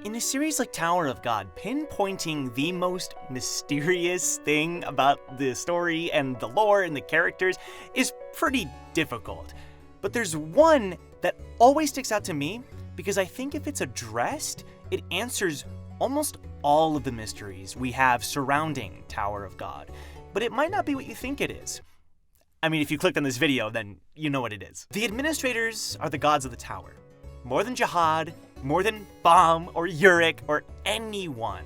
In a series like Tower of God, pinpointing the most mysterious thing about the story and the lore and the characters is pretty difficult. But there's one that always sticks out to me because I think if it's addressed, it answers almost all of the mysteries we have surrounding Tower of God. But it might not be what you think it is. I mean, if you clicked on this video, then you know what it is. The administrators are the gods of the tower. More than Jihad, more than Baum or Yurik or anyone.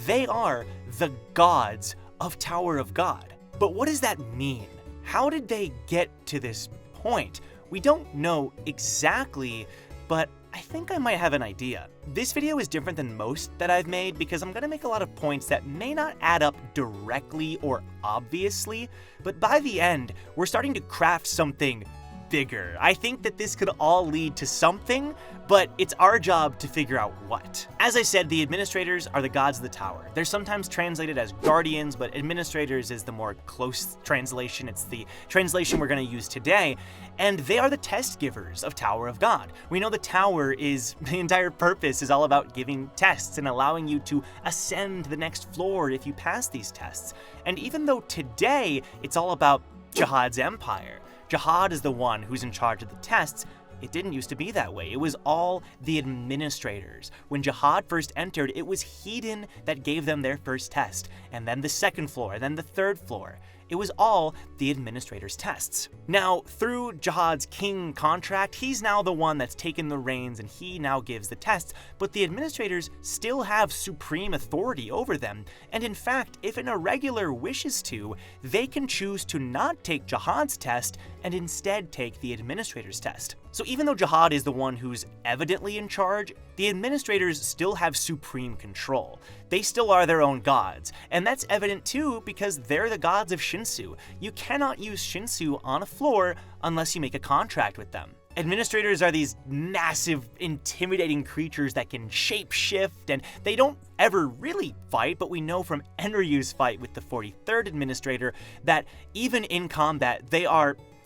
They are the gods of Tower of God. But what does that mean? How did they get to this point? We don't know exactly, but I think I might have an idea. This video is different than most that I've made because I'm gonna make a lot of points that may not add up directly or obviously, but by the end, we're starting to craft something bigger. I think that this could all lead to something, but it's our job to figure out what. As I said, the administrators are the gods of the tower. They're sometimes translated as guardians, but administrators is the more close translation. It's the translation we're going to use today, and they are the test givers of Tower of God. We know the tower is, the entire purpose is all about giving tests and allowing you to ascend the next floor if you pass these tests. And even though today it's all about Jihad's empire, Jihad is the one who's in charge of the tests. It didn't used to be that way. It was all the administrators. When Jihad first entered, it was Hedon that gave them their first test, and then the second floor, and then the third floor. It was all the administrators' tests. Now, through Jihad's king contract, he's now the one that's taken the reins and he now gives the tests, but the administrators still have supreme authority over them. And in fact, if an irregular wishes to, they can choose to not take Jihad's test and instead take the administrator's test. So even though Jihad is the one who's evidently in charge, the administrators still have supreme control. They still are their own gods, and that's evident too because they're the gods of Shinsu. You cannot use Shinsu on a floor unless you make a contract with them. Administrators are these massive, intimidating creatures that can shape-shift, and they don't ever really fight, but we know from Enryu's fight with the 43rd Administrator that even in combat,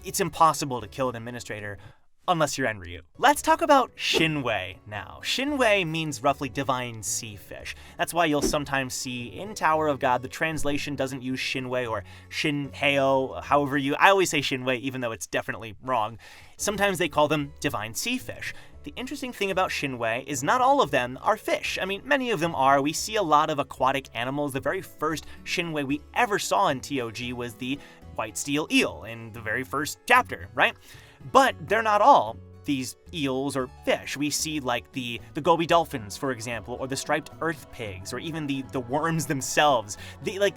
it's impossible to kill an Administrator unless you're Enryu. Let's talk about Shinwei now. Shinwei means roughly divine sea fish. That's why you'll sometimes see in Tower of God, the translation doesn't use Shinwei or Shinheo, I always say Shinwei even though it's definitely wrong. Sometimes they call them divine sea fish. The interesting thing about Shinwei is not all of them are fish. I mean, many of them are. We see a lot of aquatic animals. The very first Shinwei we ever saw in TOG was the white steel eel in the very first chapter, right? But they're not all these eels or fish. We see like the goby dolphins, for example, or the striped earth pigs, or even the worms themselves.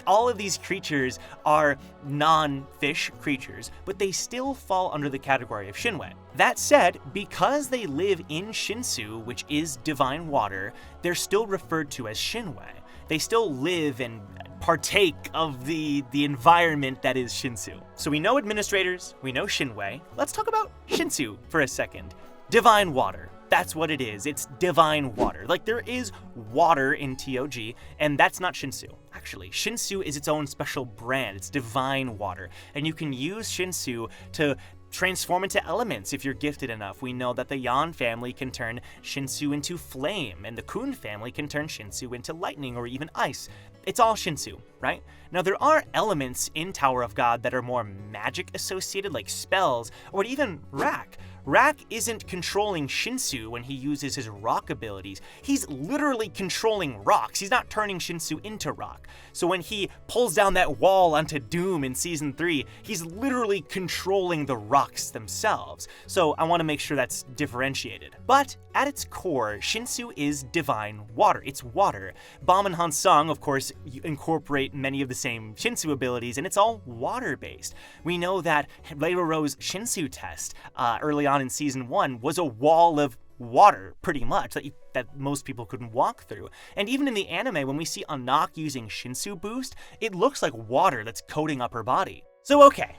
All of these creatures are non-fish creatures, but they still fall under the category of Shinwei. That said, because they live in Shinsu, which is divine water, they're still referred to as Shinwei. They still live and partake of the environment that is Shinsu. So we know administrators, we know Shinwei. Let's talk about Shinsu for a second. Divine water. That's what it is. It's divine water. Like, there is water in TOG, and that's not Shinsu. Actually, Shinsu is its own special brand. It's divine water. And you can use Shinsu to transform into elements if you're gifted enough. We know that the Yan family can turn Shinsu into flame, and the Kun family can turn Shinsu into lightning or even ice. It's all Shinsu, right? Now, there are elements in Tower of God that are more magic associated, like spells, or even Rak. Rak isn't controlling Shinsu when he uses his rock abilities. He's literally controlling rocks. He's not turning Shinsu into rock. So when he pulls down that wall onto Doom in Season 3, he's literally controlling the rocks themselves. So I want to make sure that's differentiated. But at its core, Shinsu is divine water. It's water. Bam and Hansung, of course, incorporate many of the same Shinsu abilities, and it's all water-based. We know that Leiro's Shinsu test early on in Season 1 was a wall of water, pretty much, that most people couldn't walk through. And even in the anime, when we see Anak using Shinsu boost, it looks like water that's coating up her body. So okay,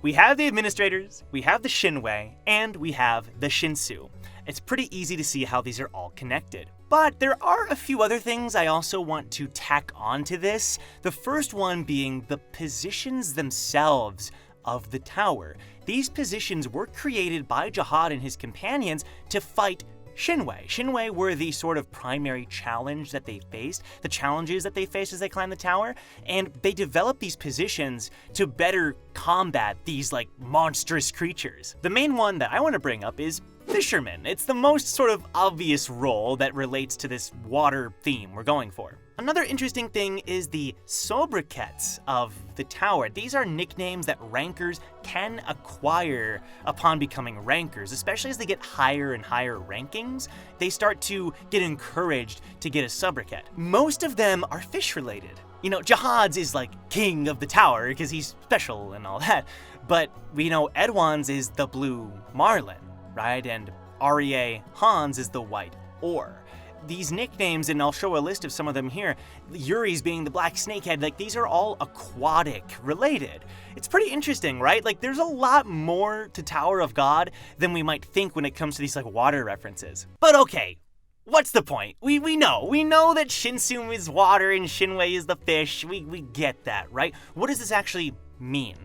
we have the administrators, we have the Shinwei, and we have the Shinsu. It's pretty easy to see how these are all connected. But there are a few other things I also want to tack onto this. The first one being the positions themselves of the tower. These positions were created by Jihad and his companions to fight Shinwei. Shinwei were the sort of primary challenge that they faced, the challenges that they faced as they climbed the tower, and they developed these positions to better combat these like monstrous creatures. The main one that I want to bring up is fisherman. It's the most sort of obvious role that relates to this water theme we're going for. Another interesting thing is the sobriquets of the tower. These are nicknames that rankers can acquire upon becoming rankers, especially as they get higher and higher rankings. They start to get encouraged to get a sobriquet. Most of them are fish related. You know, Jihad's is like king of the tower because he's special and all that, but we know Edwan's is the blue marlin, right? And REA Hans is the white oar. These nicknames, and I'll show a list of some of them here, Yuri's being the black snakehead, like these are all aquatic related. It's pretty interesting, right? Like there's a lot more to Tower of God than we might think when it comes to these like water references. But okay, what's the point? We know that Shinsu is water and Shinwei is the fish. We get that, right? What does this actually mean?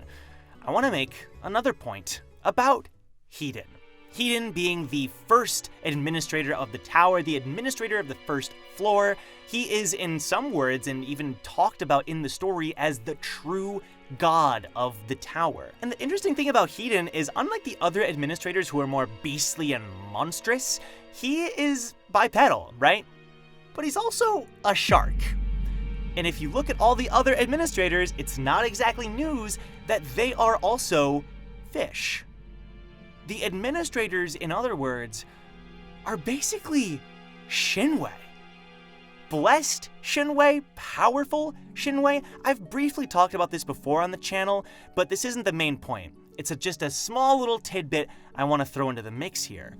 I want to make another point about Hedon. Hedon being the first administrator of the tower, the administrator of the first floor. He is, in some words, and even talked about in the story, as the true god of the tower. And the interesting thing about Hedon is, unlike the other administrators who are more beastly and monstrous, he is bipedal, right? But he's also a shark. And if you look at all the other administrators, it's not exactly news that they are also fish. The administrators, in other words, are basically Shinwei. Blessed Shinwei, powerful Shinwei. I've briefly talked about this before on the channel, but this isn't the main point. It's just a small little tidbit I want to throw into the mix here.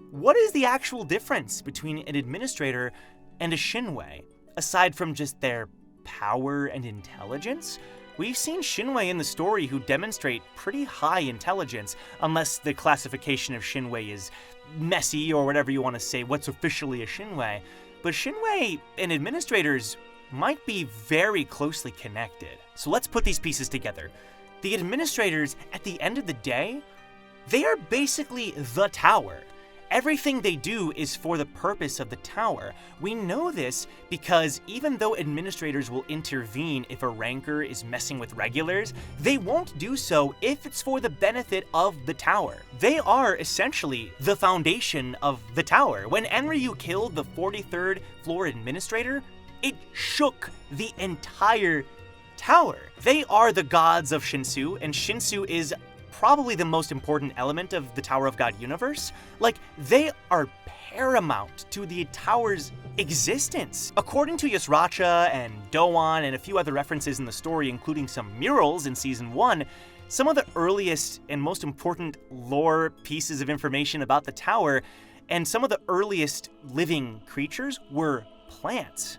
What is the actual difference between an administrator and a Shinwei, aside from just their power and intelligence? We've seen Shinwei in the story who demonstrate pretty high intelligence, unless the classification of Shinwei is messy or whatever you want to say, what's officially a Shinwei. But Shinwei and administrators might be very closely connected. So let's put these pieces together. The administrators, at the end of the day, they are basically the tower. Everything they do is for the purpose of the tower. We know this because even though administrators will intervene if a ranker is messing with regulars, they won't do so if it's for the benefit of the tower. They are essentially the foundation of the tower. When Enryu killed the 43rd floor administrator, it shook the entire tower. They are the gods of Shinsu, and Shinsu is probably the most important element of the Tower of God universe. Like, they are paramount to the tower's existence. According to Yasracha and Doan and a few other references in the story, including some murals in Season 1, some of the earliest and most important lore pieces of information about the tower and some of the earliest living creatures were plants,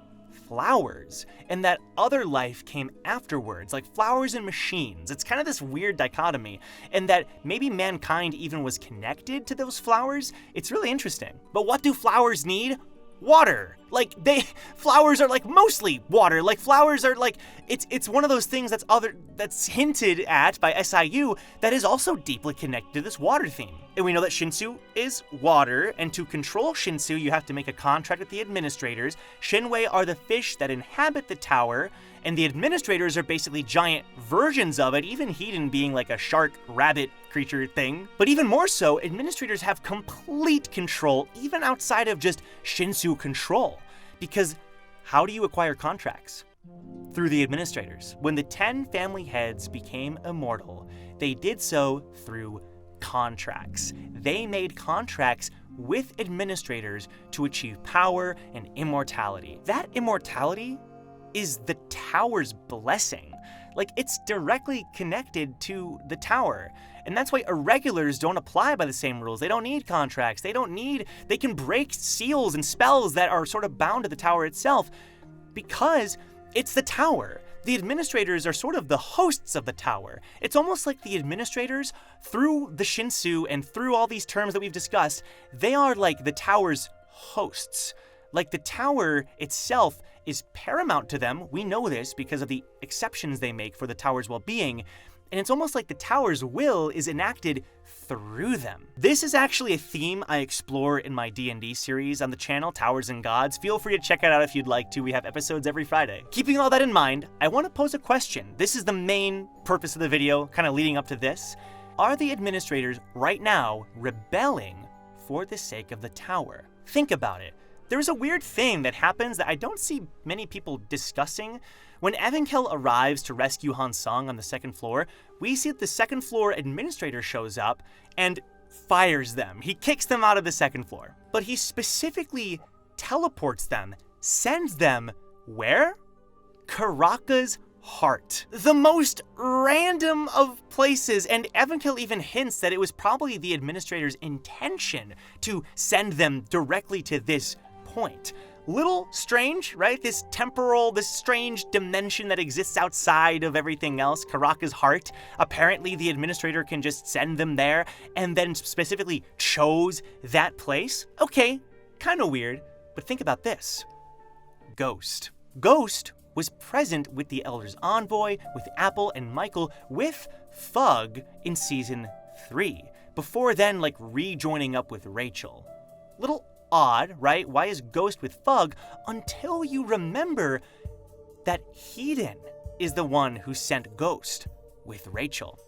flowers, and that other life came afterwards, like flowers and machines. It's kind of this weird dichotomy, and that maybe mankind even was connected to those flowers. It's really interesting. But what do flowers need? Water. Like, flowers are like mostly water. Like, flowers are like, it's one of those things that's hinted at by SIU that is also deeply connected to this water theme. And we know that Shinsu is water, and to control Shinsu, you have to make a contract with the administrators. Shinwei are the fish that inhabit the tower, and the administrators are basically giant versions of it, even Hedon being like a shark, rabbit creature thing. But even more so, administrators have complete control, even outside of just Shinsu control. Because how do you acquire contracts? Through the administrators. When the 10 family heads became immortal, they did so through contracts. They made contracts with administrators to achieve power and immortality. That immortality is the tower's blessing. Like, it's directly connected to the tower. And that's why irregulars don't apply by the same rules. They don't need contracts. They can break seals and spells that are sort of bound to the tower itself because it's the tower. The administrators are sort of the hosts of the tower. It's almost like the administrators, through the Shinsu and through all these terms that we've discussed, they are like the tower's hosts. Like, the tower itself is paramount to them. We know this because of the exceptions they make for the tower's well-being. and it's almost like the tower's will is enacted through them. This is actually a theme I explore in my D&D series on the channel, Towers and Gods. Feel free to check it out if you'd like to. We have episodes every Friday. Keeping all that in mind, I want to pose a question. This is the main purpose of the video, kind of leading up to this. Are the administrators right now rebelling for the sake of the tower? Think about it. There's a weird thing that happens that I don't see many people discussing. When Evankel arrives to rescue Han Sung on the second floor, we see that the second floor administrator shows up and fires them. He kicks them out of the second floor. But he specifically teleports them, sends them where? Karaka's heart. The most random of places, and Evankel even hints that it was probably the administrator's intention to send them directly to this point. Little strange, right? This strange dimension that exists outside of everything else, Karaka's heart. Apparently the administrator can just send them there and then specifically chose that place. Okay, kind of weird, but think about this. Ghost. Ghost was present with the Elder's Envoy, with Apple and Michael, with Fug in season 3, before then rejoining up with Rachel. Little odd, right? Why is Ghost with Fug? Until you remember that Hedon is the one who sent Ghost with Rachel.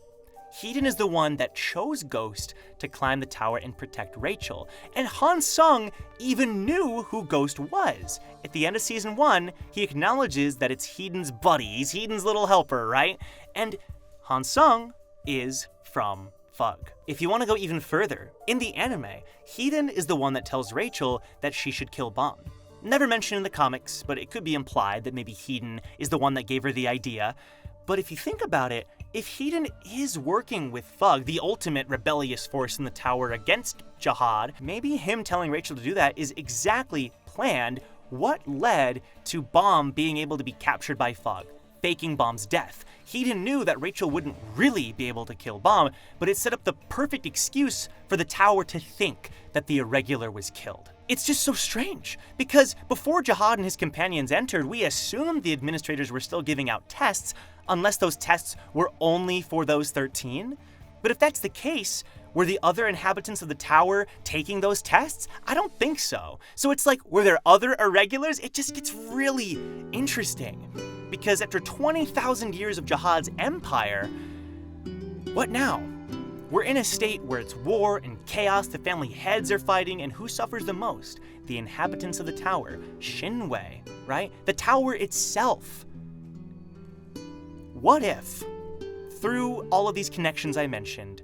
Hedon is the one that chose Ghost to climb the tower and protect Rachel. And Han Sung even knew who Ghost was. At the end of season 1, he acknowledges that it's Hedon's buddy. He's Hedon's little helper, right? And Han Sung is from Fug. If you want to go even further, in the anime, Hedon is the one that tells Rachel that she should kill Bomb. Never mentioned in the comics, but it could be implied that maybe Hedon is the one that gave her the idea. But if you think about it, if Hedon is working with Fug, the ultimate rebellious force in the tower against Jihad, maybe him telling Rachel to do that is exactly planned what led to Bomb being able to be captured by Fug, faking Bomb's death. Hedon knew that Rachel wouldn't really be able to kill Bomb, but it set up the perfect excuse for the tower to think that the Irregular was killed. It's just so strange, because before Jihad and his companions entered, we assumed the administrators were still giving out tests, unless those tests were only for those 13. But if that's the case, were the other inhabitants of the tower taking those tests? I don't think so. So it's like, were there other Irregulars? It just gets really interesting. Because after 20,000 years of Jihad's empire, what now? We're in a state where it's war and chaos, the family heads are fighting, and who suffers the most? The inhabitants of the tower, Shinwei, right? The tower itself. What if, through all of these connections I mentioned,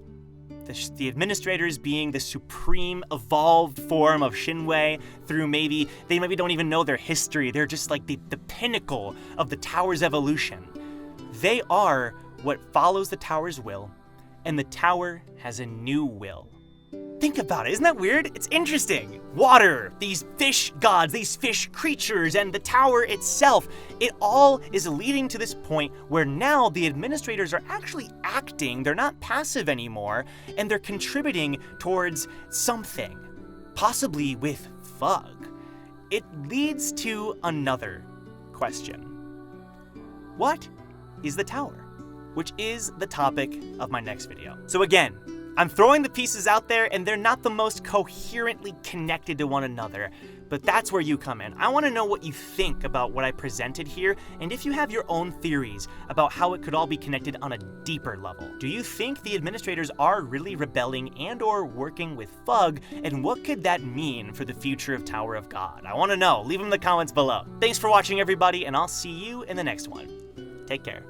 the administrators being the supreme evolved form of Shinwei, through they maybe don't even know their history, they're just like the pinnacle of the tower's evolution. They are what follows the tower's will, and the tower has a new will. Think about it, isn't that weird? It's interesting. Water, these fish gods, these fish creatures, and the tower itself, it all is leading to this point where now the administrators are actually acting, they're not passive anymore, and they're contributing towards something, possibly with Fug. It leads to another question. What is the tower? Which is the topic of my next video. So again, I'm throwing the pieces out there and they're not the most coherently connected to one another, but that's where you come in. I want to know what you think about what I presented here, and if you have your own theories about how it could all be connected on a deeper level. Do you think the administrators are really rebelling and or working with Fug, and what could that mean for the future of Tower of God? I want to know. Leave them in the comments below. Thanks for watching, everybody, and I'll see you in the next one. Take care.